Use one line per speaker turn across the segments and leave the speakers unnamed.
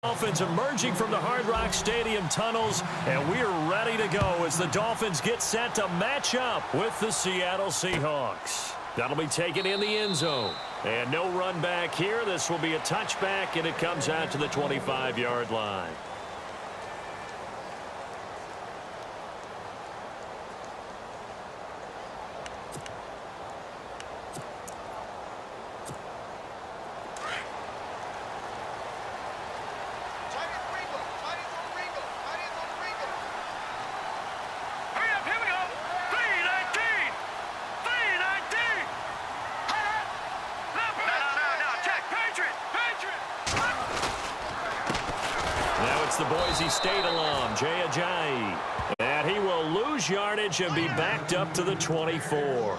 Dolphins emerging from the Hard Rock Stadium tunnels, and we're ready to go as the Dolphins get set to match up with the Seattle Seahawks. That'll be taken in the end zone. And no run back here. This will be a touchback, and it comes out to the 25-yard line. The Boise State alum, Jay Ajayi. And he will lose yardage and be backed up to the 24.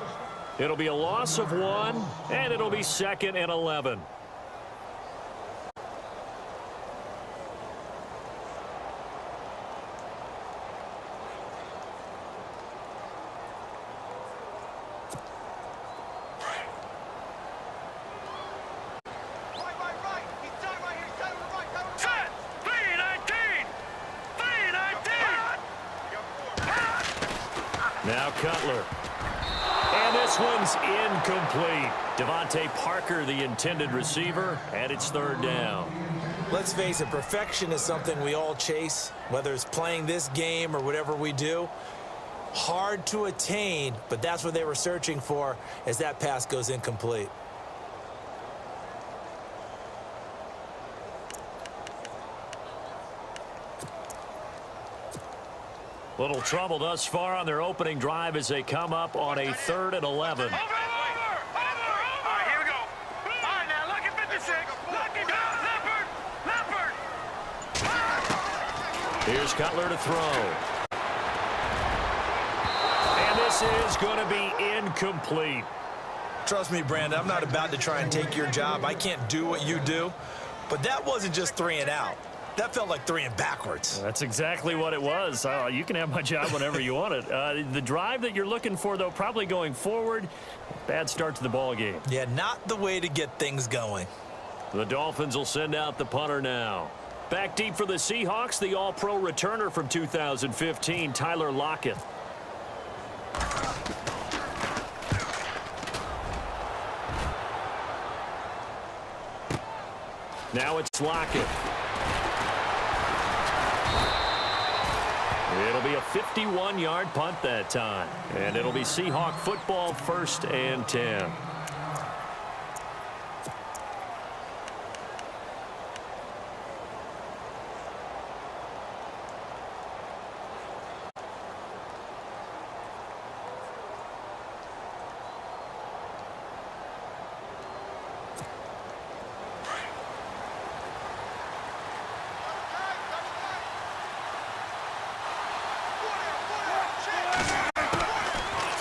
It'll be a loss of 1, and it'll be 2nd and 11. Now Cutler. And this one's incomplete. Devontae Parker, the intended receiver, and it's 3rd down.
Let's face it, perfection is something we all chase, whether it's playing this game or whatever we do. Hard to attain, but that's what they were searching for as that pass goes incomplete.
Little trouble thus far on their opening drive as they come up on a 3rd and 11.
Over! All right, here we go. All right, now, look at 56. Look at Leopard.
Here's Cutler to throw. And this is going to be incomplete.
Trust me, Brandon, I'm not about to try and take your job. I can't do what you do. But that wasn't just 3 and out. That felt like 3 and backwards.
That's exactly what it was. You can have my job whenever you want it. The drive that you're looking for, though, probably going forward, bad start to the ball game.
Yeah, not the way to get things going.
The Dolphins will send out the punter now. Back deep for the Seahawks, the all-pro returner from 2015, Tyler Lockett. Now it's Lockett. It'll be a 51-yard punt that time. And it'll be Seahawk football, 1st and 10.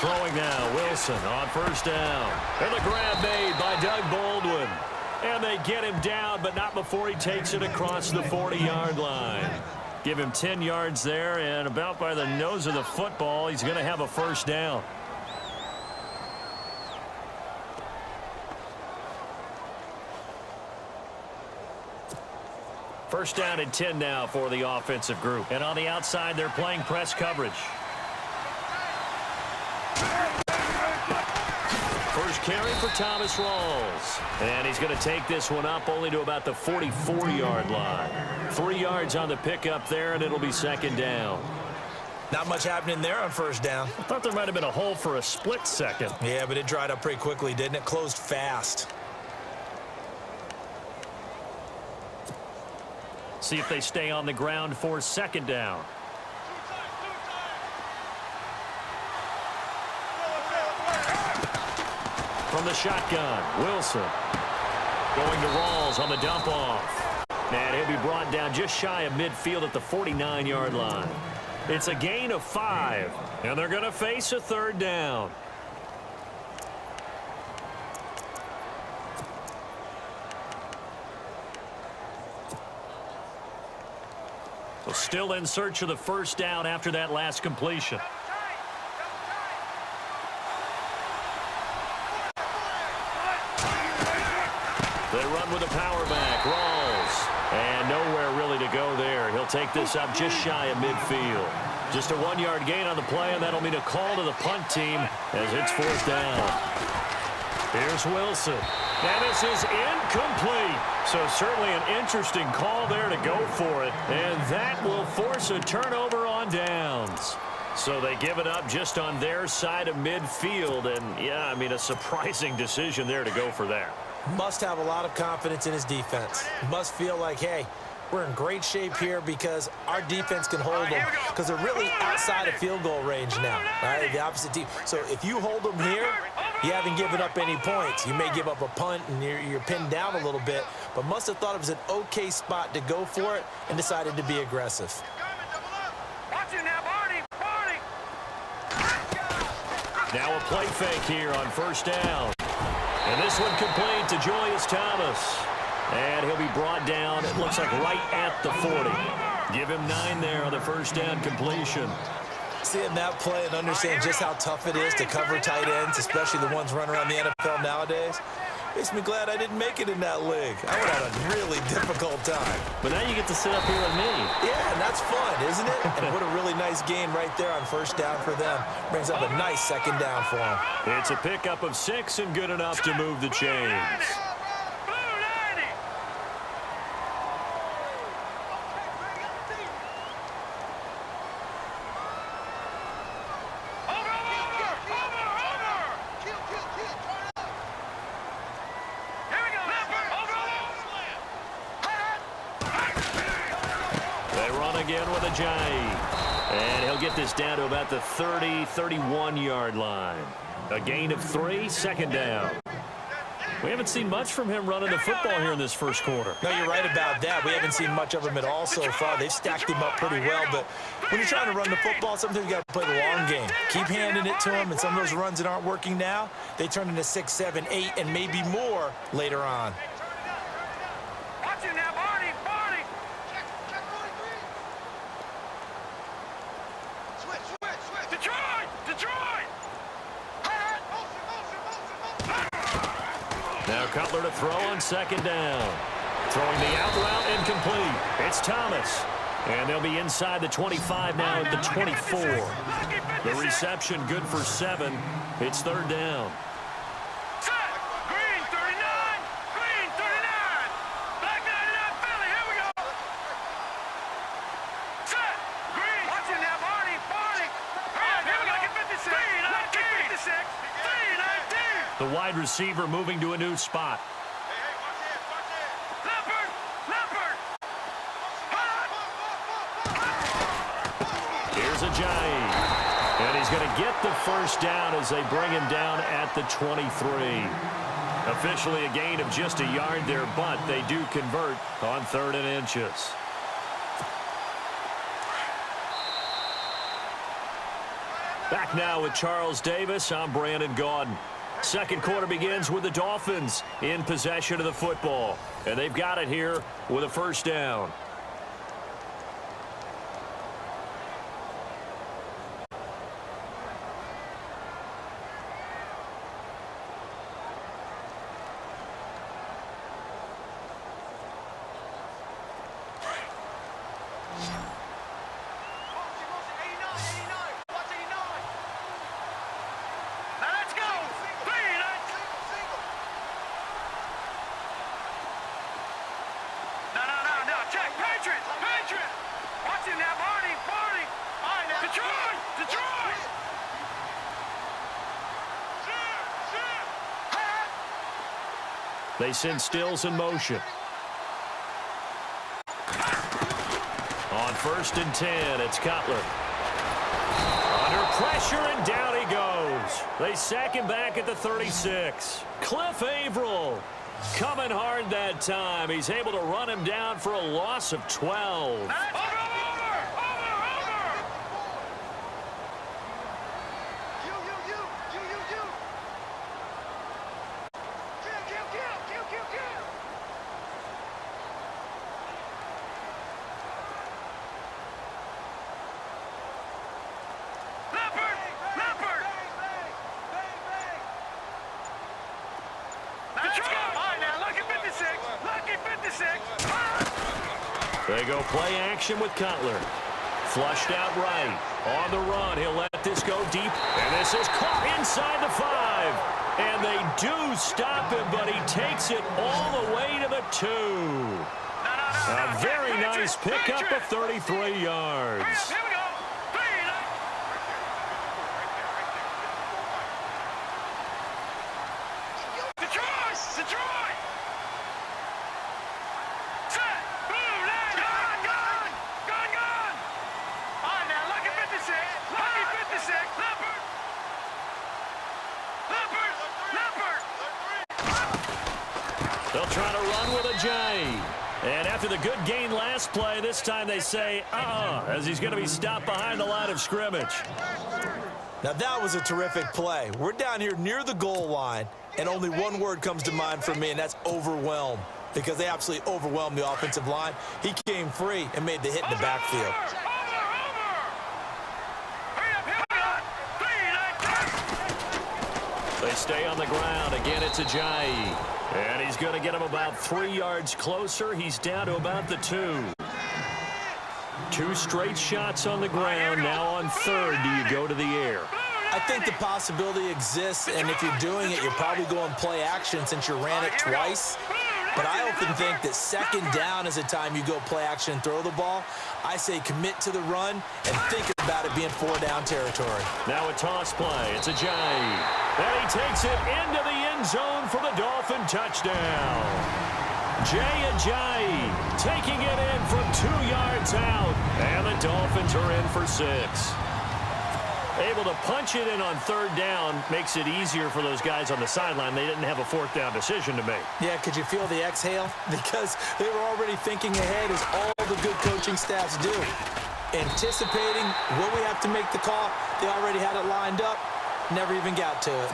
Throwing now, Wilson on 1st down. And the grab made by Doug Baldwin. And they get him down, but not before he takes it across the 40-yard line. Give him 10 yards there, and about by the nose of the football, he's going to have a 1st down. First down and 10 now for the offensive group. And on the outside, they're playing press coverage. First carry for Thomas Rawls. And he's going to take this one up only to about the 44-yard line. 3 yards on the pickup there, and it'll be 2nd down.
Not much happening there on 1st down.
I thought there might have been a hole for a split second.
Yeah, but it dried up pretty quickly, didn't it? Closed fast.
See if they stay on the ground for 2nd down. From the shotgun, Wilson. Going to Rawls on the dump off. And he'll be brought down just shy of midfield at the 49-yard line. It's a gain of 5, and they're going to face a 3rd down. So still in search of the 1st down after that last completion. They run with a power back. Rawls. And nowhere take this up just shy of midfield. Just a 1-yard gain on the play, and that'll mean a call to the punt team as it's 4th down. Here's Wilson. And this is incomplete. So certainly an interesting call there to go for it. And that will force a turnover on downs. So they give it up just on their side of midfield. And, yeah, I mean, a surprising decision there to go for that.
Must have a lot of confidence in his defense. Must feel like, hey, we're in great shape here because our defense can hold them because they're really outside of field goal range now, right? The opposite team. So if you hold them here, you haven't given up any points. You may give up a punt and you're pinned down a little bit, but must have thought it was an okay spot to go for it and decided to be aggressive.
Now a play fake here on 1st down. And this one complete to Julius Thomas. And he'll be brought down, it looks like right at the 40. Give him 9 there on the 1st down completion.
Seeing that play and understand just how tough it is to cover tight ends, especially the ones running around the NFL nowadays, makes me glad I didn't make it in that league. I would have a really difficult time.
But now you get to sit up here with me.
Yeah, and that's fun, isn't it? And what a really nice gain right there on 1st down for them. Brings up a nice 2nd down for them.
It's a pickup of 6 and good enough to move the chains. With a Jai. And he'll get this down to about the 30, 31-yard line. A gain of 3, 2nd down. We haven't seen much from him running the football here in this 1st quarter.
No, you're right about that. We haven't seen much of him at all so far. They've stacked him up pretty well, but when you're trying to run the football, sometimes you got to play the long game. Keep handing it to him, and some of those runs that aren't working now, they turn into 6, 7, 8, and maybe more later on.
Now Cutler to throw on 2nd down. Throwing the out route incomplete. It's Thomas. And they'll be inside the 25 now at the 24. The reception good for 7. It's 3rd down.
Green 39. Green 39. Black 99 Philly. Here we go. Set. Green. Watching now, Barney. Barney. Here we go. 56. 56.
The wide receiver moving to a new spot. Here's Ajayi. And he's going to get the 1st down as they bring him down at the 23. Officially a gain of just a yard there, but they do convert on 3rd and inches. Back now with Charles Davis. I'm Brandon Gaudin. 2nd quarter begins with the Dolphins in possession of the football. And they've got it here with a 1st down. They send Stills in motion. On 1st and 10, it's Cutler. Under pressure, and down he goes. They sack him back at the 36. Cliff Averill coming hard that time. He's able to run him down for a loss of 12. They go play action with Cutler. Flushed out right. On the run, he'll let this go deep. And this is caught inside the 5. And they do stop him, but he takes it all the way to the 2. A very nice pickup of 33 yards.
Here we go. Detroit! Set! Boom! Gone! All right, now, lucky 56. Lucky 56. Leopard!
They'll try to run with a J. And after the good gain last play, this time they say, as he's going to be stopped behind the line of scrimmage.
Now, that was a terrific play. We're down here near the goal line, and only one word comes to mind for me, and that's overwhelm, because they absolutely overwhelmed the offensive line. He came free and made the hit in the backfield.
They stay on the ground. Again, it's Ajayi. And he's going to get him about 3 yards closer. He's down to about the 2. 2 straight shots on the ground. Now on third, do you go to the air?
I think the possibility exists, and if you're doing it, you're probably going play action since you ran it twice. But I often think that second down is a time you go play action and throw the ball. I say commit to the run and think about it being 4-down territory.
Now a toss play. It's Ajayi. And he takes it into the end zone for the Dolphin touchdown. Jay Ajayi taking it in from 2 yards out. And the Dolphins are in for 6. Able to punch it in on third down makes it easier for those guys on the sideline. They didn't have a 4th down decision to make.
Yeah, could you feel the exhale? Because they were already thinking ahead, as all the good coaching staffs do. Anticipating, will we have to make the call? They already had it lined up. Never even got to it.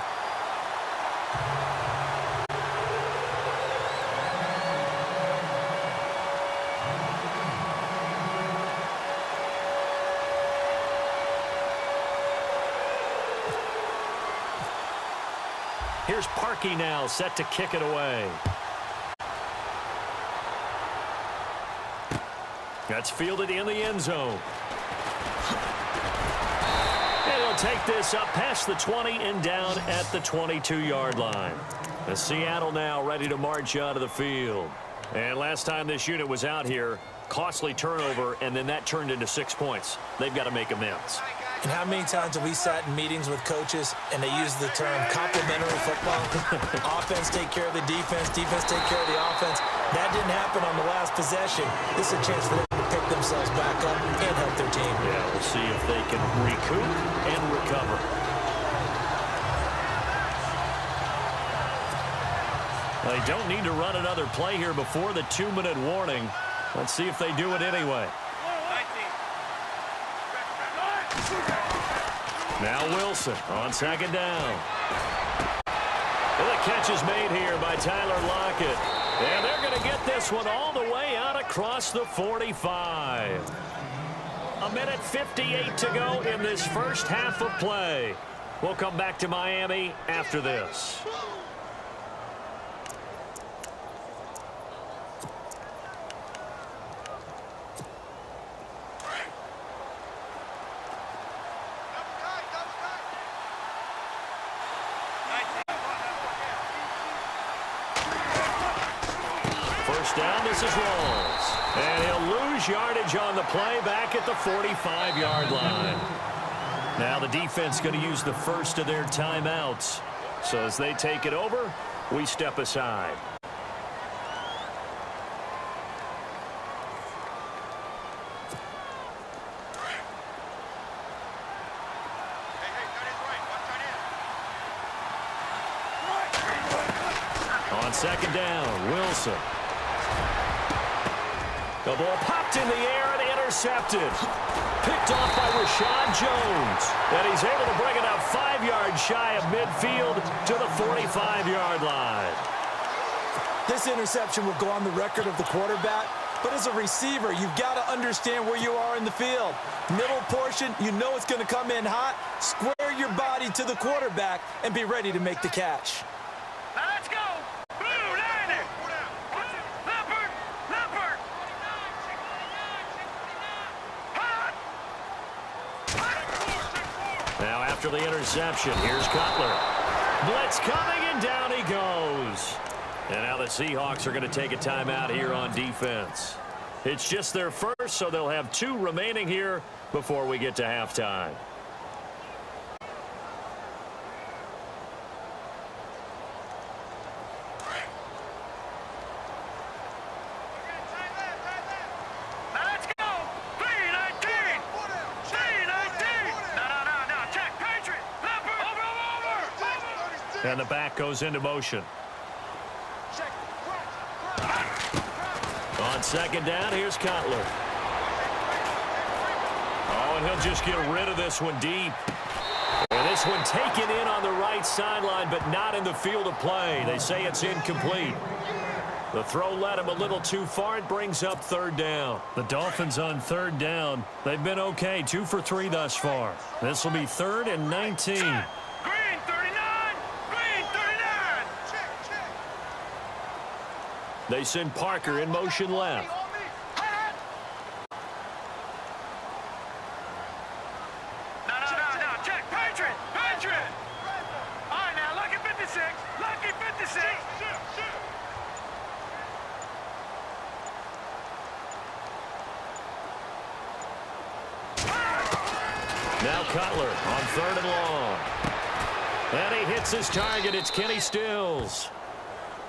Here's Parkey now, set to kick it away. That's fielded in the end zone. And he'll take this up past the 20 and down at the 22-yard line. The Seattle now ready to march out of the field. And last time this unit was out here, costly turnover, and then that turned into 6 points. They've got to make amends.
And how many times have we sat in meetings with coaches and they use the term complementary football? Offense take care of the defense, defense take care of the offense. That didn't happen on the last possession. This is a chance for them to pick themselves back up and help their team.
Yeah, we'll see if they can recoup and recover. They don't need to run another play here before the 2-minute warning. Let's see if they do it anyway. Now Wilson on second down. And the catch is made here by Tyler Lockett. And they're going to get this one all the way out across the 45. 1:58 to go in this first half of play. We'll come back to Miami after this. Down, this is Rawls. And he'll lose yardage on the play back at the 45-yard line. Now the defense going to use the first of their timeouts. So as they take it over, we step aside. On second down, Wilson. The ball popped in the air and intercepted. Picked off by Rashad Jones. And he's able to bring it out 5 yards shy of midfield to the 45-yard line.
This interception will go on the record of the quarterback. But as a receiver, you've got to understand where you are in the field. Middle portion, you know it's going to come in hot. Square your body to the quarterback and be ready to make the catch.
Now let's go.
Now after the interception, here's Cutler. Blitz coming, and down he goes. And now the Seahawks are going to take a timeout here on defense. It's just their first, so they'll have 2 remaining here before we get to halftime. And the back goes into motion. On second down, here's Cutler. Oh, and he'll just get rid of this one deep. And this one taken in on the right sideline, but not in the field of play. They say it's incomplete. The throw led him a little too far. It brings up third down. The Dolphins on third down. They've been okay, 2 for 3 thus far. This will be 3rd and 19. They send Parker in motion left.
No, check. Patriot. All right, now, lucky 56.
Now Cutler on 3rd and long. And he hits his target. It's Kenny Stills.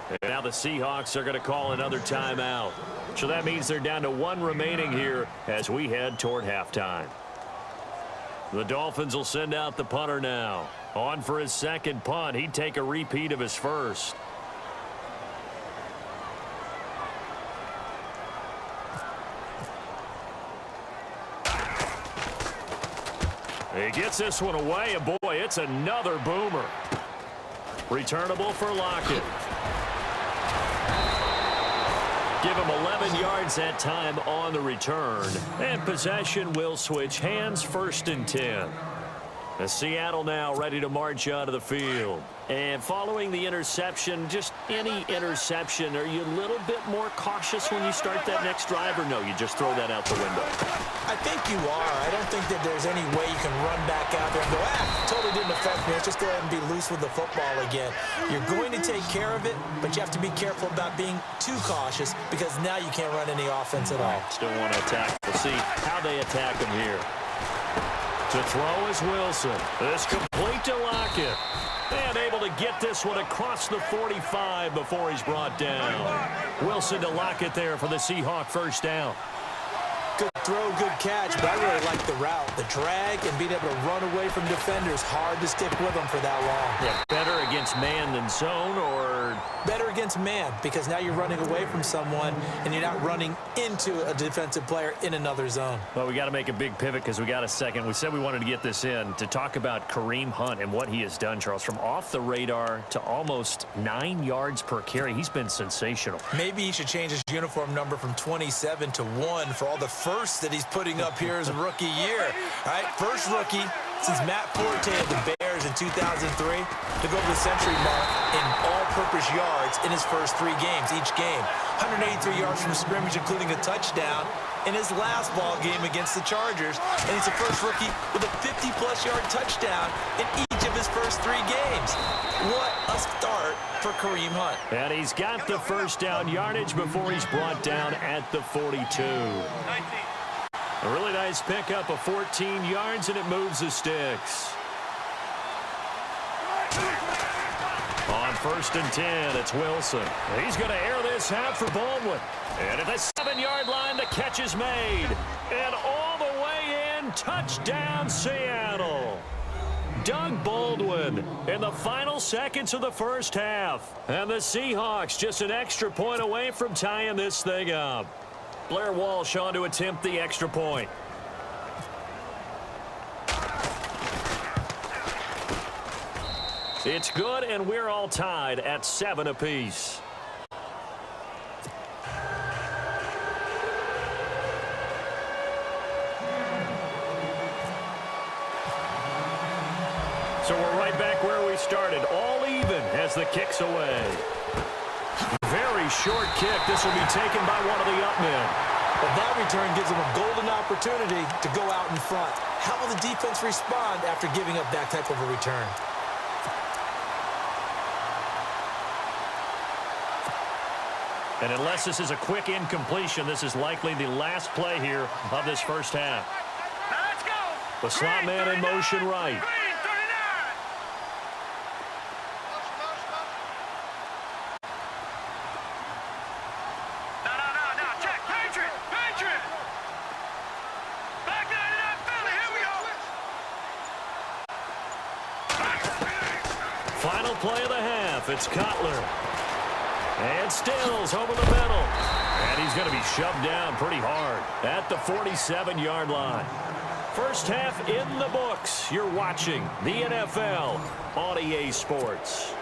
And now the Seahawks are going to call another timeout. So that means they're down to 1 remaining here as we head toward halftime. The Dolphins will send out the punter now. On for his second punt. He'd take a repeat of his first. He gets this one away, and boy, it's another boomer. Returnable for Lockett. Give him 11 yards that time on the return. And possession will switch hands, 1st and 10. As Seattle now ready to march out of the field. And following the interception, just any interception, are you a little bit more cautious when you start that next drive, or no, you just throw that out the window?
I think you are. I don't think that there's any way you can run back out there and go, totally didn't affect me. Let's just go ahead and be loose with the football again. You're going to take care of it, but you have to be careful about being too cautious because now you can't run any offense at all.
Still want to attack. We'll see how they attack him here. To throw is Wilson. This complete to Lockett. And able to get this one across the 45 before he's brought down. Wilson to Lockett there for the Seahawk first down.
Good throw, good catch, but I really like the route. The drag and being able to run away from defenders. Hard to stick with them for that long.
Yeah, better against man than zone, or?
Better against man, because now you're running away from someone and you're not running into a defensive player in another zone.
Well, we got to make a big pivot because we got a second. We said we wanted to get this in to talk about Kareem Hunt and what he has done, Charles. From off the radar to almost 9 yards per carry. He's been sensational.
Maybe he should change his uniform number from 27 to 1 for all the firsts that he's putting up here as a rookie year. All right, first rookie since Matt Forte of the Bears in 2003 to go to the century mark in all-purpose yards in his first 3 games, each game. 183 yards from scrimmage, including a touchdown in his last ball game against the Chargers. And he's the first rookie with a 50-plus yard touchdown in each of his first 3 games. What a start for Kareem Hunt.
And he's got the first down yardage before he's brought down at the 42.
19.
A really nice pickup of 14 yards, and it moves the sticks. On 1st and 10, it's Wilson. He's going to air this out for Baldwin. And at the 7-yard line, the catch is made. And all the way in, touchdown Seattle. Doug Baldwin in the final seconds of the first half. And the Seahawks just an extra point away from tying this thing up. Blair Walsh on to attempt the extra point. It's good, and we're all tied at 7 apiece. So we're right back where we started, all even as the kick's away. Very short kick. This will be taken by one of the up men.
But that return gives them a golden opportunity to go out in front. How will the defense respond after giving up that type of a return?
And unless this is a quick incompletion, this is likely the last play here of this first half.
Now let's go.
The slot man in motion right.
Green, 39. No. Check. Patriot. Back 99, Philly. Here we go.
Final play of the half. It's Cutler. And Stills over the middle. And he's going to be shoved down pretty hard at the 47-yard line. First half in the books. You're watching the NFL on EA Sports.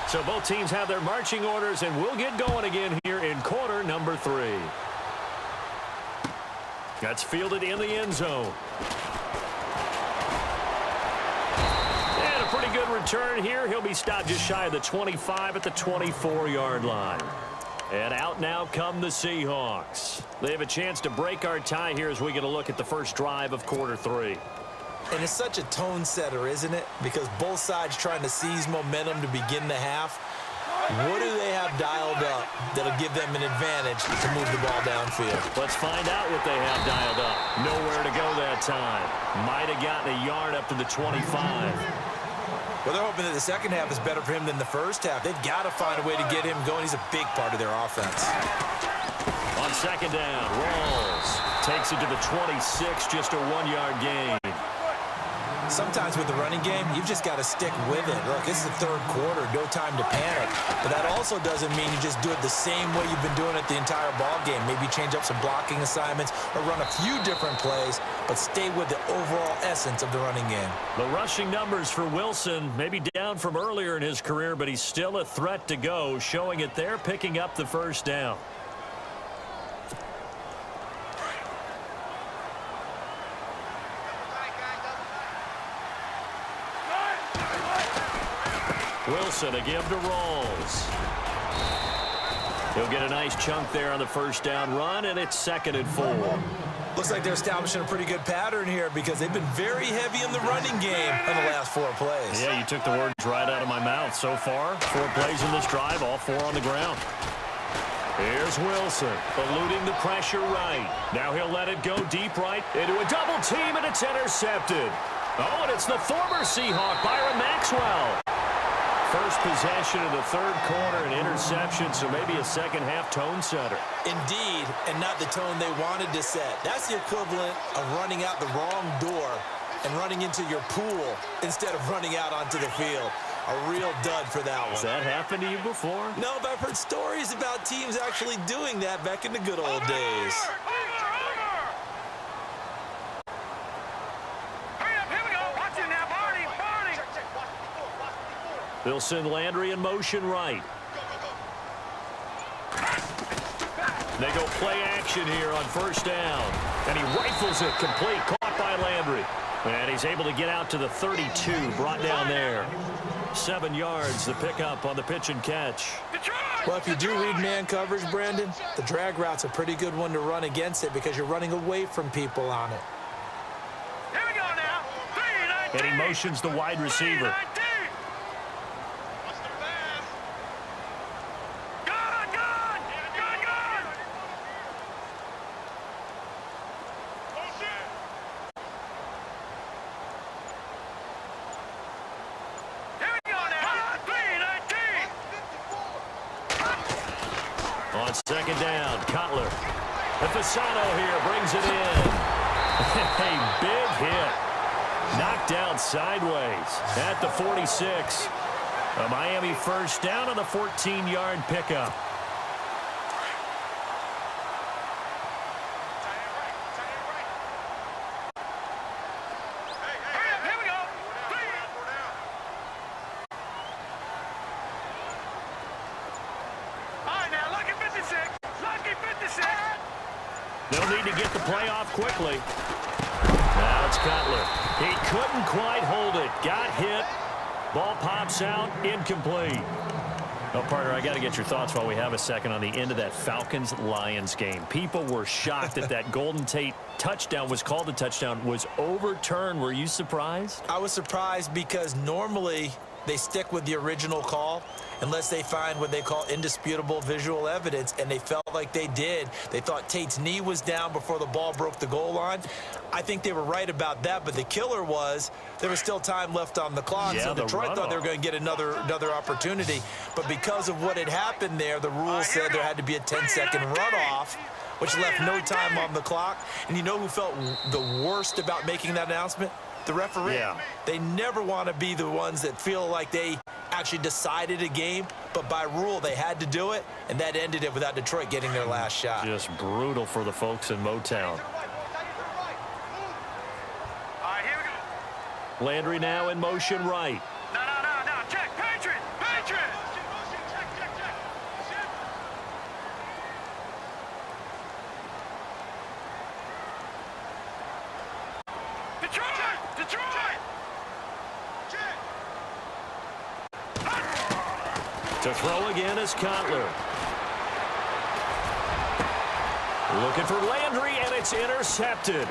So both teams have their marching orders, and we'll get going again here in quarter number 3. That's fielded in the end zone. And a pretty good return here. He'll be stopped just shy of the 25 at the 24-yard line. And out now come the Seahawks. They have a chance to break our tie here as we get a look at the first drive of quarter 3.
And it's such a tone setter, isn't it? Because both sides trying to seize momentum to begin the half. What do they have dialed up that'll give them an advantage to move the ball downfield?
Let's find out what they have dialed up. Nowhere to go that time. Might have gotten a yard up to the 25.
Well, they're hoping that the second half is better for him than the first half. They've got to find a way to get him going. He's a big part of their offense.
On second down, Rawls takes it to the 26, just a 1-yard gain.
Sometimes with the running game, you've just got to stick with it. Look, this is the third quarter, no time to panic. But that also doesn't mean you just do it the same way you've been doing it the entire ball game. Maybe change up some blocking assignments or run a few different plays, but stay with the overall essence of the running game.
The rushing numbers for Wilson may be down from earlier in his career, but he's still a threat to go, showing it there, picking up the first down. Wilson, a give to Rawls. He'll get a nice chunk there on the first down run, and it's 2nd and 4.
Looks like they're establishing a pretty good pattern here because they've been very heavy in the running game in the last 4 plays.
Yeah, you took the words right out of my mouth. So far, 4 plays in this drive, all 4 on the ground. Here's Wilson, eluding the pressure right. Now he'll let it go deep right into a double team, and it's intercepted. Oh, and it's the former Seahawk, Byron Maxwell. First possession of the third quarter, an interception, so maybe a second-half tone setter.
Indeed, and not the tone they wanted to set. That's the equivalent of running out the wrong door and running into your pool instead of running out onto the field. A real dud for that one.
Has that happened to you before?
No, but I've heard stories about teams actually doing that back in the good old days.
They'll send Landry in motion right. They go play action here on first down. And he rifles it complete, caught by Landry. And he's able to get out to the 32, brought down there. 7 yards, the pickup on the pitch and catch.
Well, if you do read man coverage, Brandon, the drag route's a pretty good one to run against it because you're running away from people on it.
Here we go now.
And he motions the wide receiver. On second down, Cutler. And Fasano here brings it in. A big hit. Knocked down sideways at the 46. A Miami first down on the 14-yard pickup. He'll need to get the play off quickly. Now it's Cutler. He couldn't quite hold it. Got hit. Ball pops out. Incomplete. Oh, partner, I got to get your thoughts while we have a second on the end of that Falcons-Lions game. People were shocked that that Golden Tate touchdown was called a touchdown, was overturned. Were you surprised?
I was surprised because normally they stick with the original call unless they find what they call indisputable visual evidence, and they felt like they did. They thought Tate's knee was down before the ball broke the goal line. I think they were right about that, but the killer was there was still time left on the clock, so Detroit thought they were going to get another opportunity. But because of what had happened there, the rules said there had to be a 10-second runoff, which left no time on the clock. And you know who felt the worst about making that announcement? The referee.
Yeah.
They never want to be the ones that feel like they actually decided a game, but by rule they had to do it, and that ended it without Detroit getting their last shot.
Just brutal for the folks in Motown. Landry now in motion right.
No. Check. Patriot. Detroit.
To throw again is Cutler. Looking for Landry, and it's intercepted.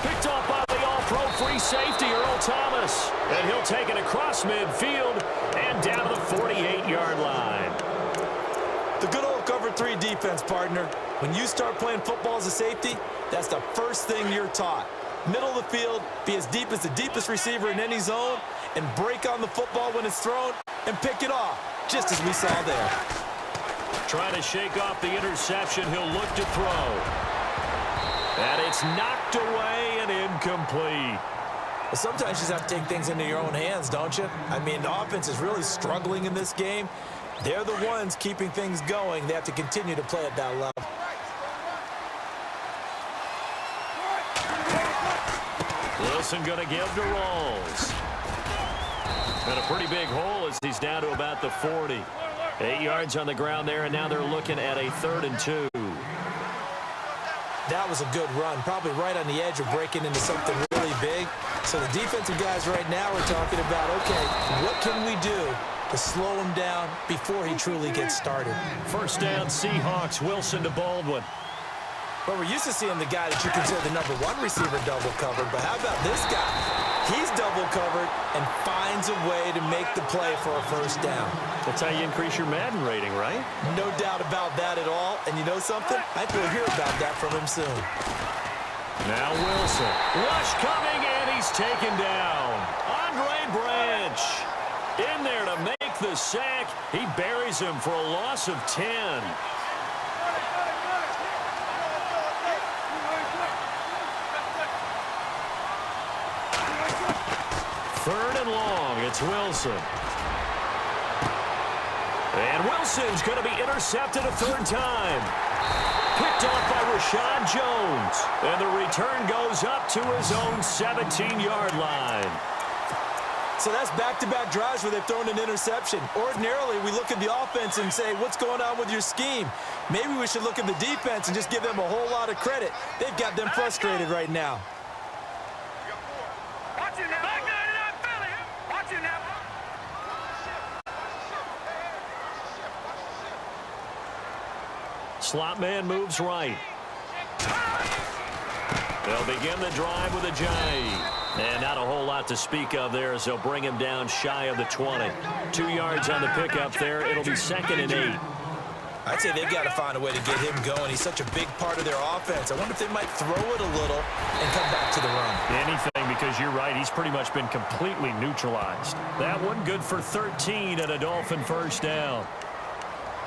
Picked off by the all-pro free safety, Earl Thomas. And he'll take it across midfield and down to the 48-yard line.
The good old cover 3 defense, partner. When you start playing football as a safety, that's the first thing you're taught. Middle of the field, be as deep as the deepest receiver in any zone, and break on the football when it's thrown and pick it off, just as we saw there.
Trying to shake off the interception. He'll look to throw. And it's knocked away and incomplete.
Well, sometimes you just have to take things into your own hands, don't you? I mean, the offense is really struggling in this game. They're the ones keeping things going. They have to continue to play at that level.
Wilson going to give to Rawls. And a pretty big hole as he's down to about the 40. 8 yards on the ground there, and now they're looking at a 3rd and 2.
That was a good run, probably right on the edge of breaking into something really big. So the defensive guys right now are talking about, okay, what can we do to slow him down before he truly gets started?
First down, Seahawks. Wilson to Baldwin.
Well, we're used to seeing the guy that you consider the number 1 receiver double covered, but how about this guy? He's double covered and finds a way to make the play for a first down.
That's how you increase your Madden rating, right?
No doubt about that at all. And you know something? I think we'll hear about that from him soon.
Now Wilson. Rush coming, and he's taken down. Andre Branch in there to make the sack. He buries him for a loss of 10. Third and long, it's Wilson. And Wilson's going to be intercepted a 3rd time. Picked off by Rashad Jones. And the return goes up to his own 17-yard line.
So that's back-to-back drives where they've thrown an interception. Ordinarily, we look at the offense and say, what's going on with your scheme? Maybe we should look at the defense and just give them a whole lot of credit. They've got them frustrated right now.
Slot man moves right. They'll begin the drive with a J. And not a whole lot to speak of there as they'll bring him down shy of the 20. 2 yards on the pickup there. It'll be 2nd and 8.
I'd say they've got to find a way to get him going. He's such a big part of their offense. I wonder if they might throw it a little and come back to the run.
Anything, because you're right. He's pretty much been completely neutralized. That one good for 13 and a Dolphin first down.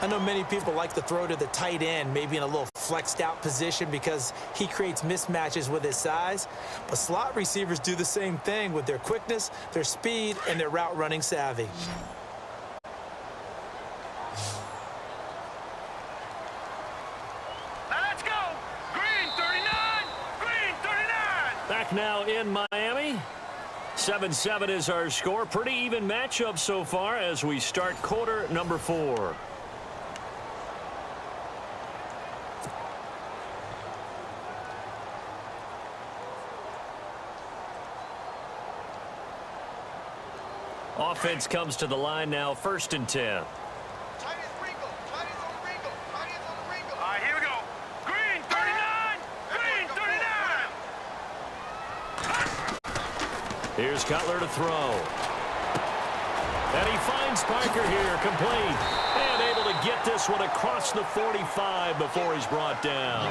I know many people like to throw to the tight end, maybe in a little flexed out position because he creates mismatches with his size. But slot receivers do the same thing with their quickness, their speed, and their route running savvy.
Let's go. Green 39. Green 39.
Back now in Miami. 7-7 is our score. Pretty even matchup so far as we start quarter number 4. Offense comes to the line now, 1st and 10.
All right, here we go. Green, 39. Green, 39.
Here's Cutler to throw. And he finds Parker here, complete. And able to get this one across the 45 before he's brought down.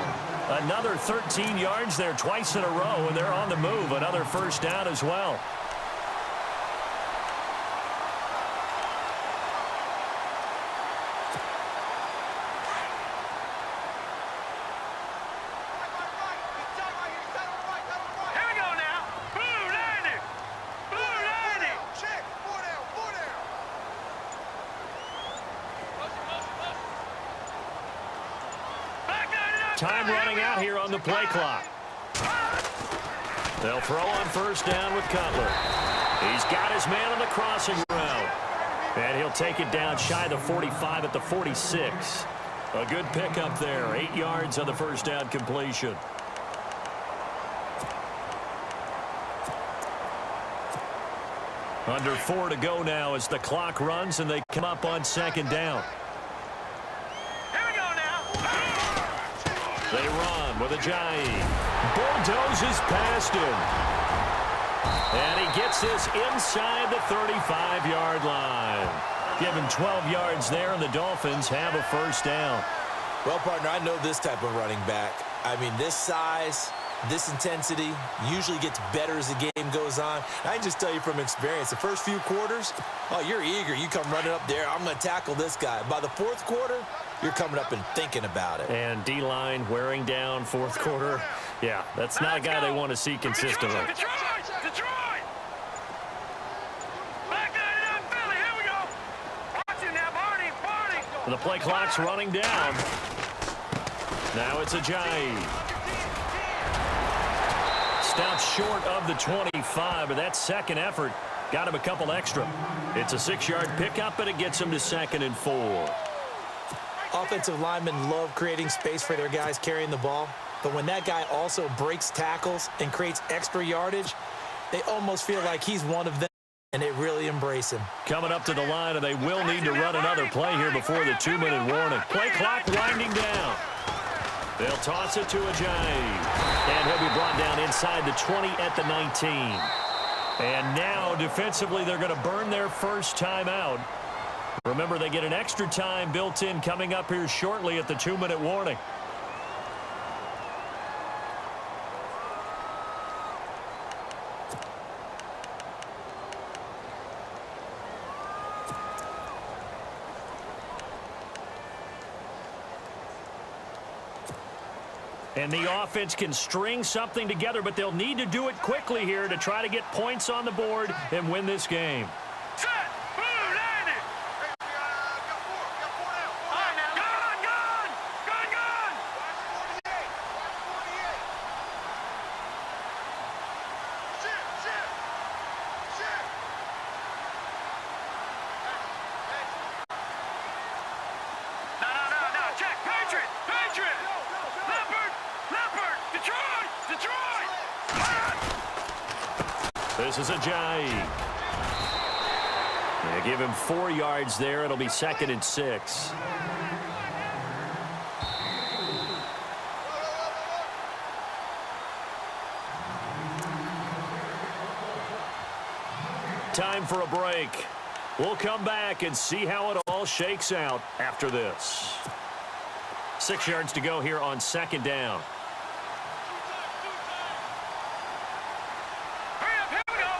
Another 13 yards there twice in a row, and they're on the move. Another 1st down as well. Time running out here on the play clock. They'll throw on 1st down with Cutler. He's got his man on the crossing route. And he'll take it down shy the 45 at the 46. A good pickup there. 8 yards on the 1st down completion. Under 4 to go now as the clock runs and they come up on 2nd down. They run with Ajayi. Bulldozes past him. And he gets this inside the 35-yard line. Given 12 yards there, and the Dolphins have a 1st down.
Well, partner, I know this type of running back. I mean, this size, this intensity usually gets better as the game goes on. I can just tell you from experience, the first few quarters, oh, you're eager. You come running up there, I'm going to tackle this guy. By the 4th quarter, you're coming up and thinking about it.
And D-line wearing down 4th quarter. Yeah, that's not a guy they want to see consistently.
Detroit! Back that up, Philly. Here we go. Watch it now, Barney.
The play clock's running down. Now it's Ajayi. Stopped short of the 25, but that 2nd effort got him a couple extra. It's a 6-yard pickup, but it gets him to 2nd and 4.
Offensive linemen love creating space for their guys carrying the ball, but when that guy also breaks tackles and creates extra yardage, they almost feel like he's one of them, and they really embrace him.
Coming up to the line, and they will need to run another play here before the 2-minute warning. Play clock winding down. They'll toss it to Ajayi, and he'll be brought down inside the 20 at the 19. And now, defensively, they're going to burn their 1st timeout. Remember, they get an extra time built in coming up here shortly at the 2-minute warning. And the offense can string something together, but they'll need to do it quickly here to try to get points on the board and win this game.
Set! Blue, landed! No, check! Patriot! Leopard! Detroit!
This is Ajayi. They give him 4 yards there. It'll be 2nd and 6. Time for a break. We'll come back and see how it all shakes out after this. 6 yards to go here on 2nd down.
Hurry up, here we go!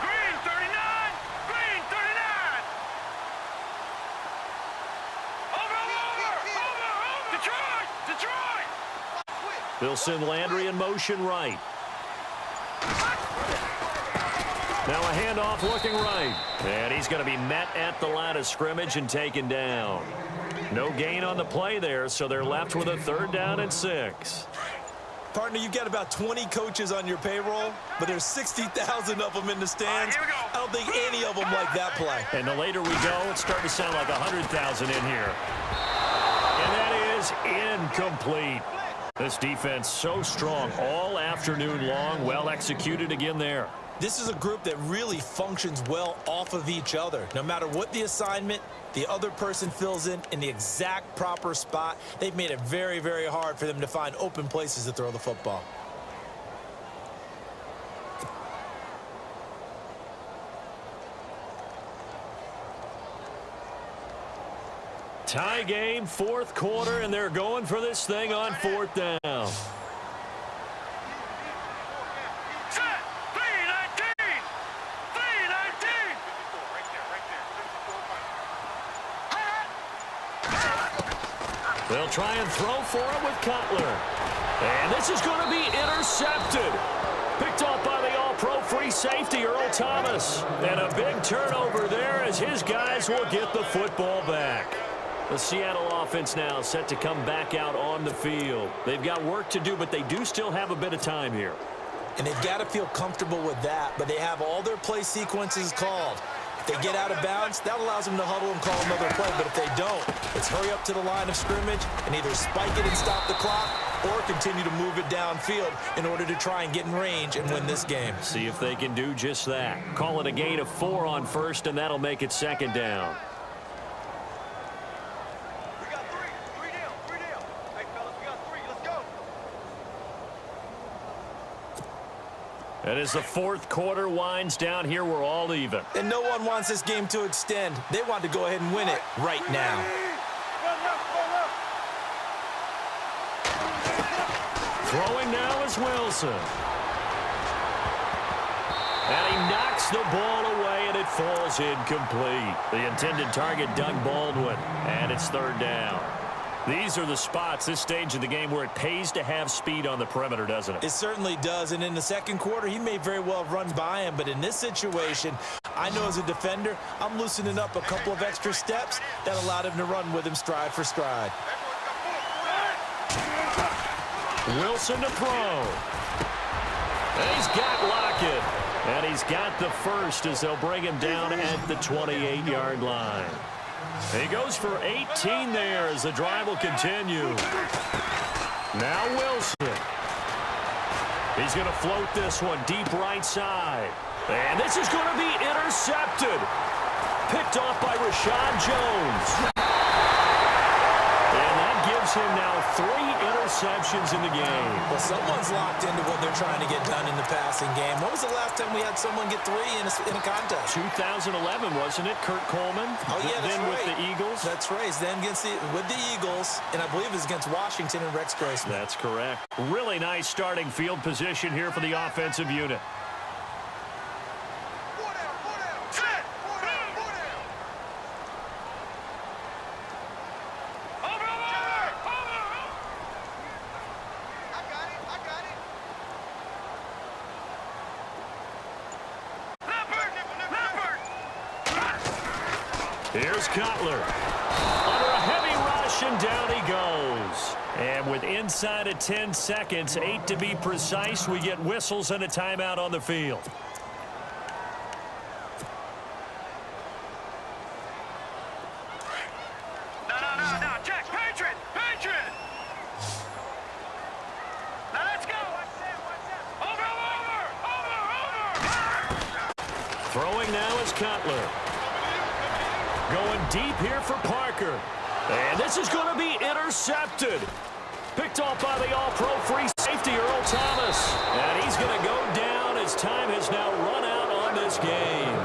Green, 39! Green, 39! Over! Detroit!
They'll send Landry in motion right. Now a handoff looking right. And he's going to be met at the line of scrimmage and taken down. No gain on the play there, so they're left with a 3rd down and 6.
Partner, you've got about 20 coaches on your payroll, but there's 60,000 of them in the stands. I don't think any of them like that play.
And the later we go, it's starting to sound like 100,000 in here. And that is incomplete. This defense so strong all afternoon long. Well executed again there.
This is a group that really functions well off of each other. No matter what the assignment, the other person fills in the exact proper spot. They've made it very, very hard for them to find open places to throw the football.
Tie game, fourth quarter, and they're going for this thing on fourth down. They'll try and throw for it with Cutler. And this is going to be intercepted. Picked off by the all-pro free safety, Earl Thomas. And a big turnover there as his guys will get the football back. The Seattle offense now set to come back out on the field. They've got work to do, but they do still have a bit of time here.
And they've got to feel comfortable with that, but they have all their play sequences called. If they get out of bounds, that allows them to huddle and call another play, but if they don't, it's hurry up to the line of scrimmage and either spike it and stop the clock or continue to move it downfield in order to try and get in range and win this game.
See if they can do just that. Call it a gain of 4 on first, and that'll make it second down. And as the fourth quarter winds down here, we're all even.
And no one wants this game to extend. They want to go ahead and win it right now.
Throwing now is Wilson. And he knocks the ball away, and it falls incomplete. The intended target, Doug Baldwin. And it's third down. These are the spots, this stage of the game, where it pays to have speed on the perimeter, doesn't it?
It certainly does, and in the second quarter, he may very well run by him, but in this situation, I know as a defender, I'm loosening up a couple of extra steps that allowed him to run with him stride for stride.
Wilson to throw. And he's got Lockett. And he's got the first as they'll bring him down at the 28-yard line. He goes for 18 there as the drive will continue. Now Wilson. He's going to float this one deep right side. And this is going to be intercepted. Picked off by Rashad Jones. And that gives him now 3 interceptions in the game.
Well, someone's locked into what they're trying to get done in the passing game. When was the last time we had someone get 3 in a contest?
2011, wasn't it? Kurt Coleman.
Oh, yeah, that's
then
right.
with the Eagles.
That's right. Then with the Eagles, and I believe it was against Washington and Rex Grossman.
That's correct. Really nice starting field position here for the offensive unit. Here's Cutler. Under a heavy rush, and down he goes. And with inside of 10 seconds, 8 to be precise, we get whistles and a timeout on the field.
No, check. Patriot! Now let's go. Over.
Throwing now is Cutler. Going deep here for Parker. And this is going to be intercepted. Picked off by the all-pro free safety, Earl Thomas. And he's going to go down as time has now run out on this game.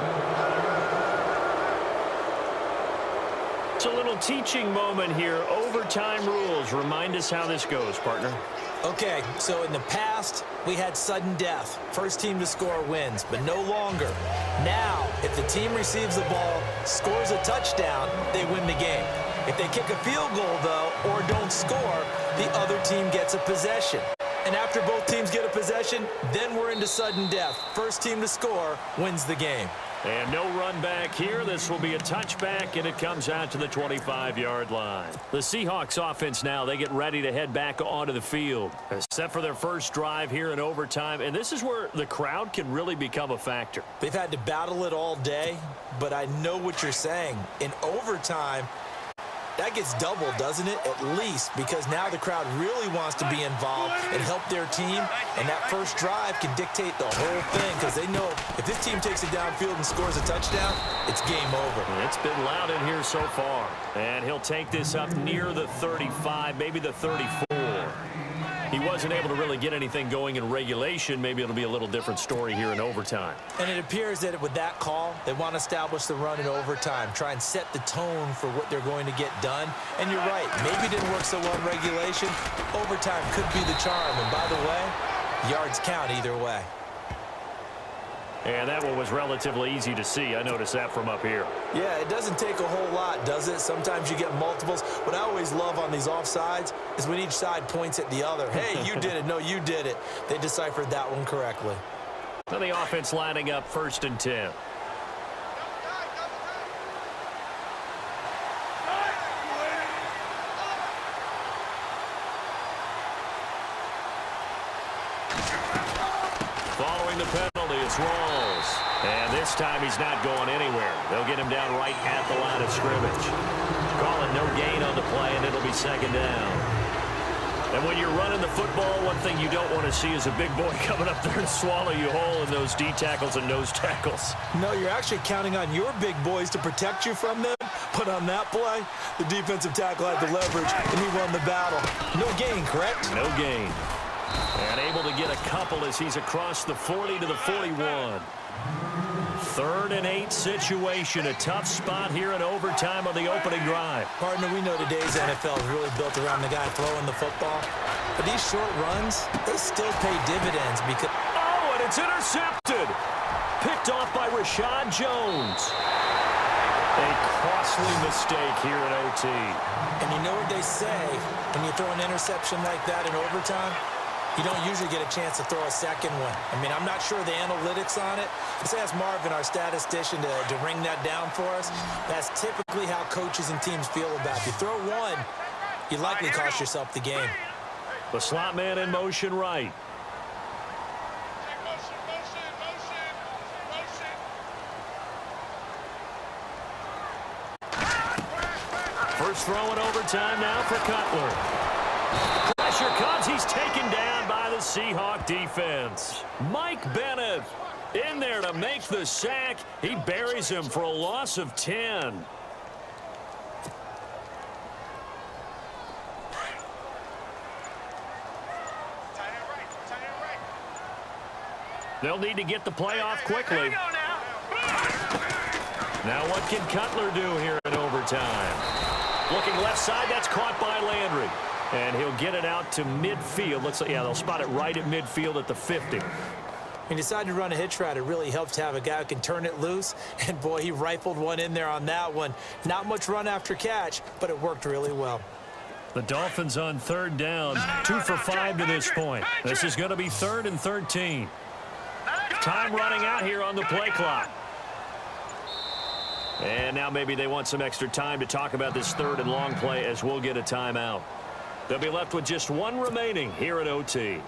It's a little teaching moment here. Overtime rules. Remind us how this goes, partner.
Okay, so in the past, we had sudden death. First team to score wins, but no longer. Now, if the team receives the ball, scores a touchdown, they win the game. If they kick a field goal, though, or don't score, the other team gets a possession. And after both teams get a possession, then we're into sudden death. First team to score wins the game.
And no run back here. This will be a touchback, and it comes out to the 25-yard line. The Seahawks offense now, they get ready to head back onto the field. Set for their first drive here in overtime, and this is where the crowd can really become a factor.
They've had to battle it all day, but I know what you're saying. In overtime, That gets doubled, doesn't it? At least, because now the crowd really wants to be involved and help their team, and that first drive can dictate the whole thing because they know if this team takes it downfield and scores a touchdown, it's game over.
It's been loud in here so far, and he'll take this up near the 35, maybe the 34. He wasn't able to really get anything going in regulation. Maybe it'll be a little different story here in overtime.
And it appears that with that call, they want to establish the run in overtime, try and set the tone for what they're going to get done. And you're right, maybe it didn't work so well in regulation. Overtime could be the charm. And by the way, yards count either way.
And that one was relatively easy to see. I noticed that from up here.
Yeah, it doesn't take a whole lot, does it? Sometimes you get multiples. What I always love on these offsides is when each side points at the other. Hey, you did it. No, you did it. They deciphered that one correctly.
So the offense lining up 1st and 10. Following the penalty, it's Rawls. And this time he's not going anywhere. They'll get him down right at the line of scrimmage. Calling no gain on the play, and it'll be 2nd down. And when you're running the football, one thing you don't want to see is a big boy coming up there and swallow you whole in those D tackles and nose tackles.
No, you're actually counting on your big boys to protect you from them. But on that play, the defensive tackle had the leverage, and he won the battle. No gain, correct?
No gain. And able to get a couple as he's across the 40 to the 41. 3rd and 8 situation. A tough spot here in overtime on the opening drive.
Partner, we know today's NFL is really built around the guy throwing the football. But these short runs, they still pay dividends because...
Oh, and it's intercepted. Picked off by Rashad Jones. A costly mistake here in OT.
And you know what they say, when you throw an interception like that in overtime, you don't usually get a chance to throw a second one. I mean, I'm not sure the analytics on it. Let's ask Marvin, our statistician, to ring that down for us. That's typically how coaches and teams feel about it. You throw one, you likely cost yourself the game.
The slot man in motion right. First throw in overtime now for Cutler. Pressure comes. He's taken down by the Seahawk defense. Mike Bennett in there to make the sack. He buries him for a loss of 10. They'll need to get the play off quickly. Now what can Cutler do here in overtime? Looking left side, that's caught by Landry. And he'll get it out to midfield. Looks like, yeah, they'll spot it right at midfield at the 50.
He decided to run a hitch route. It really helps to have a guy who can turn it loose. And, boy, he rifled one in there on that one. Not much run after catch, but it worked really well.
The Dolphins on 3rd down. 2 for 5 to this point. This is going to be 3rd and 13. Time running out here on the play clock. And now maybe they want some extra time to talk about this 3rd and long play as we'll get a timeout. They'll be left with just one remaining here at OT.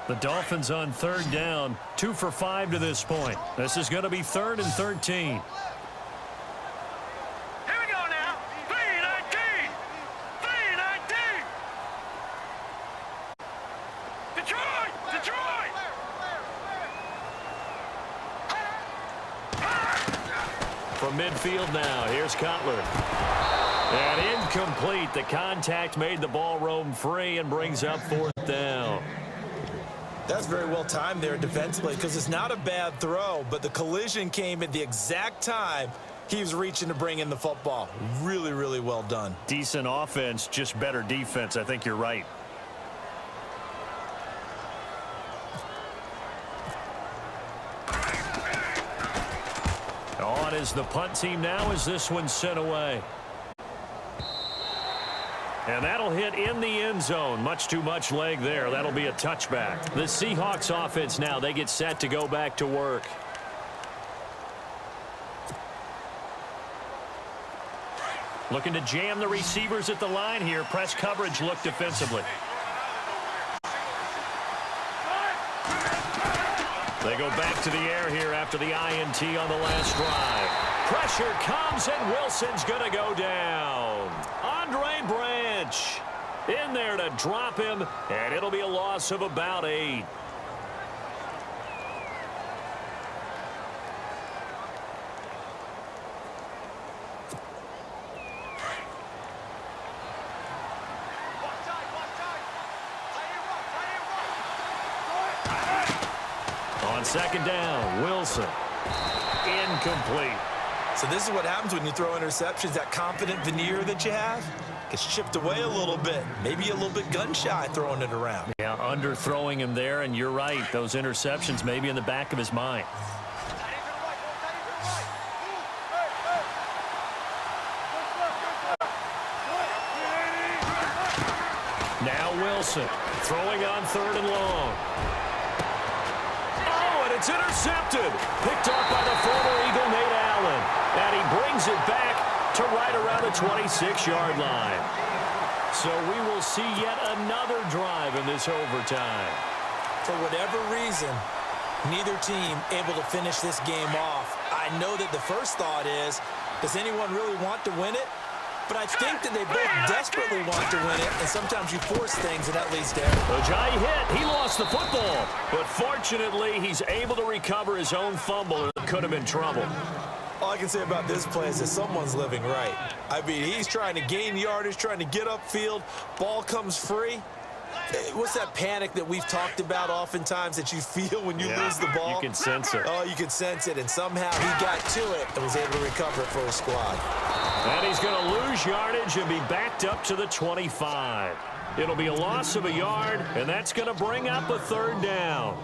The Dolphins on 3rd down. 2 for 5 to this point. This is going to be 3rd and 13. From midfield now, here's Cutler. And incomplete. The contact made the ball roam free and brings up 4th down.
That's very well timed there defensively because it's not a bad throw, but the collision came at the exact time he was reaching to bring in the football. Really, really well done.
Decent offense, just better defense. I think you're right. On is the punt team now as this one's sent away. And that'll hit in the end zone. Much too much leg there. That'll be a touchback. The Seahawks offense now, they get set to go back to work. Looking to jam the receivers at the line here. Press coverage look defensively. They go back to the air here after the INT on the last drive. Pressure comes, and Wilson's going to go down. Andre Branch in there to drop him, and it'll be a loss of about 8. On second down, Wilson. Incomplete.
So this is what happens when you throw interceptions. That confident veneer that you have gets chipped away a little bit. Maybe a little bit gun-shy throwing it around.
Yeah, underthrowing him there, and you're right. Those interceptions may be in the back of his mind. Now Wilson throwing on 3rd and long. Oh, and it's intercepted. Picked off by the former Eagle, Nate Allen. And he brings it back to right around the 26-yard line. So we will see yet another drive in this overtime.
For whatever reason, neither team able to finish this game off. I know that the first thought is, does anyone really want to win it? But I think that they both desperately want to win it, and sometimes you force things, and that leads to error.
Ajayi hit. He lost the football. But fortunately, he's able to recover his own fumble, or could have been trouble.
All I can say about this play is that someone's living right. I mean, he's trying to gain yardage, trying to get upfield. Ball comes free. What's that panic that we've talked about oftentimes that you feel when you lose the ball?
You can sense it.
Oh, you can sense it, and somehow he got to it and was able to recover it for his squad.
And he's going to lose yardage and be backed up to the 25. It'll be a loss of a yard, and that's going to bring up a 3rd down.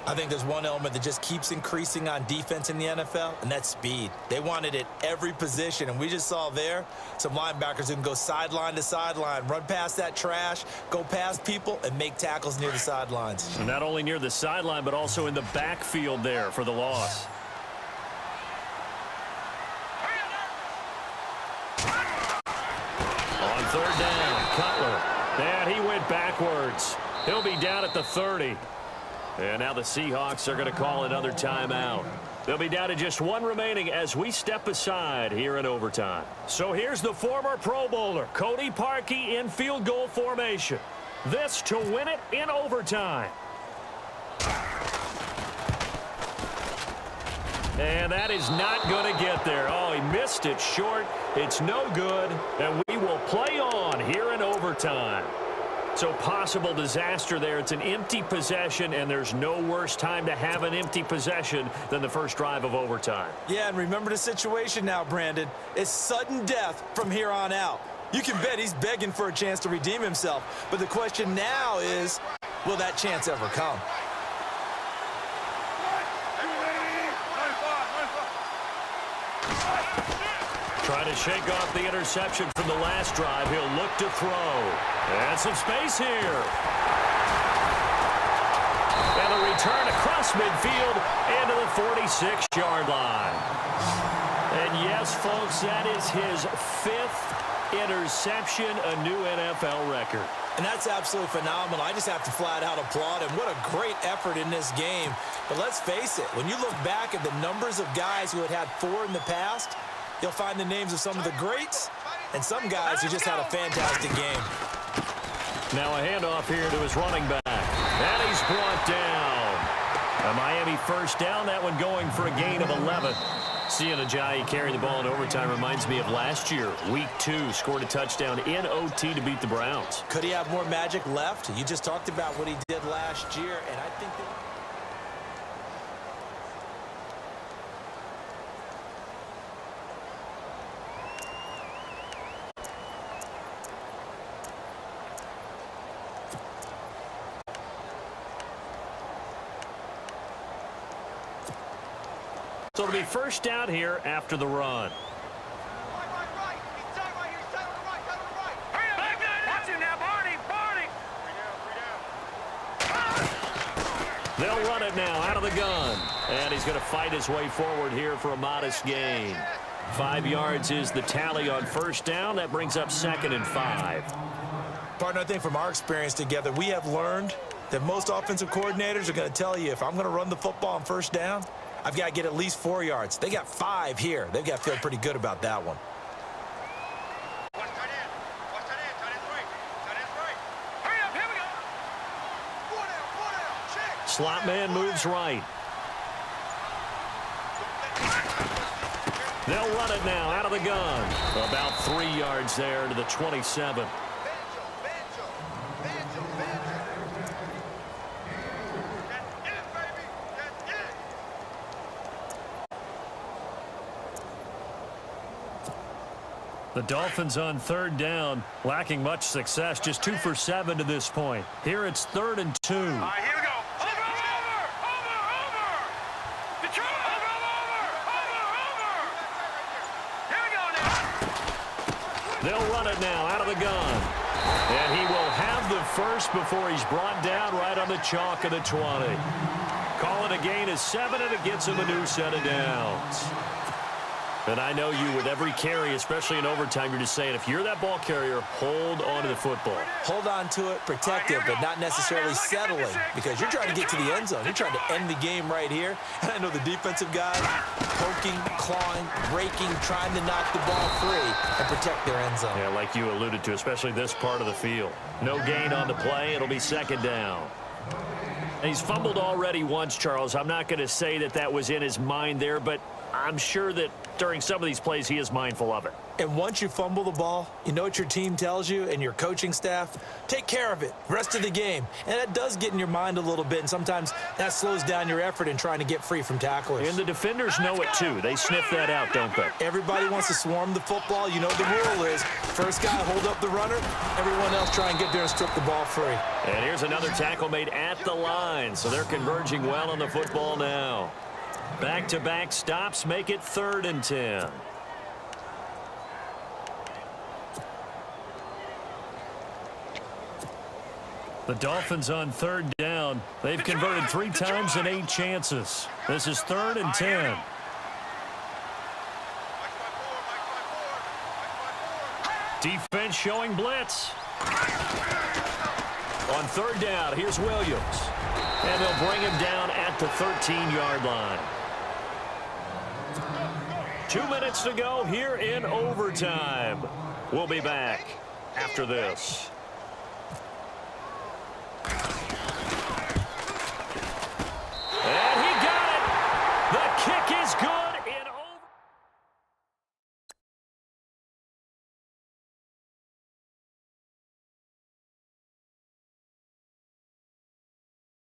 I think there's one element that just keeps increasing on defense in the NFL, and that's speed. They want it at every position, and we just saw there some linebackers who can go sideline to sideline, run past that trash, go past people, and make tackles near the sidelines.
And not only near the sideline, but also in the backfield there for the loss. On 3rd down, Cutler. And he went backwards. He'll be down at the 30. And now the Seahawks are going to call another timeout. They'll be down to just 1 remaining as we step aside here in overtime. So here's the former Pro Bowler, Cody Parkey, in field goal formation. This to win it in overtime. And that is not going to get there. Oh, he missed it short. It's no good. And we will play on here in overtime. So possible disaster there. It's an empty possession, and there's no worse time to have an empty possession than the first drive of overtime.
Yeah, and remember the situation now, Brandon. It's sudden death from here on out. You can bet he's begging for a chance to redeem himself. But the question now is, will that chance ever come?
Trying to shake off the interception from the last drive. He'll look to throw. And some space here. And a return across midfield into the 46-yard line. And yes, folks, that is his 5th interception, a new NFL record.
And that's absolutely phenomenal. I just have to flat out applaud him. What a great effort in this game. But let's face it, when you look back at the numbers of guys who had 4 in the past, you'll find the names of some of the greats and some guys who just had a fantastic game.
Now a handoff here to his running back. And he's brought down. A Miami first down, that one going for a gain of 11. Seeing Ajayi carry the ball in overtime reminds me of last year. Week 2, scored a touchdown in OT to beat the Browns.
Could he have more magic left? You just talked about what he did last year, and I think that...
So it'll be first down here after the run. They'll run it now out of the gun. And he's going to fight his way forward here for a modest gain. 5 yards is the tally on first down. That brings up 2nd and 5.
Partner, I think from our experience together, we have learned that most offensive coordinators are going to tell you, if I'm going to run the football on first down, I've got to get at least 4 yards. They got 5 here. They've got to feel pretty good about that one.
Slot man moves right. They'll run it now out of the gun. About 3 yards there to the 27. The Dolphins on third down, lacking much success, just 2 for 7 to this point. Here it's 3rd and 2.
All right, here we go. Over. Detroit, over. Here we go now.
They'll run it now out of the gun. And he will have the first before he's brought down right on the chalk of the 20. Call it a gain of 7, and it gets him a new set of downs. And I know you, with every carry, especially in overtime, you're just saying, if you're that ball carrier, hold on to the football.
Hold on to it, protect it, but not necessarily settling, because you're trying to get to the end zone. You're trying to end the game right here. And I know the defensive guys poking, clawing, breaking, trying to knock the ball free and protect their end zone.
Yeah, like you alluded to, especially this part of the field. No gain on the play. It'll be 2nd down. And he's fumbled already once, Charles. I'm not going to say that that was in his mind there, but I'm sure that during some of these plays he is mindful of it.
And once you fumble the ball, you know what your team tells you and your coaching staff? Take care of it rest of the game. And that does get in your mind a little bit, and sometimes that slows down your effort in trying to get free from tacklers.
And the defenders know it too. They sniff that out, don't they?
Everybody wants to swarm the football. You know the rule is first guy hold up the runner, everyone else try and get there and strip the ball free.
And here's another tackle made at the line, so they're converging well on the football now. Back-to-back stops make it 3rd and 10. The Dolphins on 3rd down. They've converted 3 times in 8 chances. This is 3rd and 10. Defense showing blitz. On 3rd down, here's Williams. And they'll bring him down at the 13-yard line. 2 minutes to go here in overtime. We'll be back after this. And he got it. The kick is good.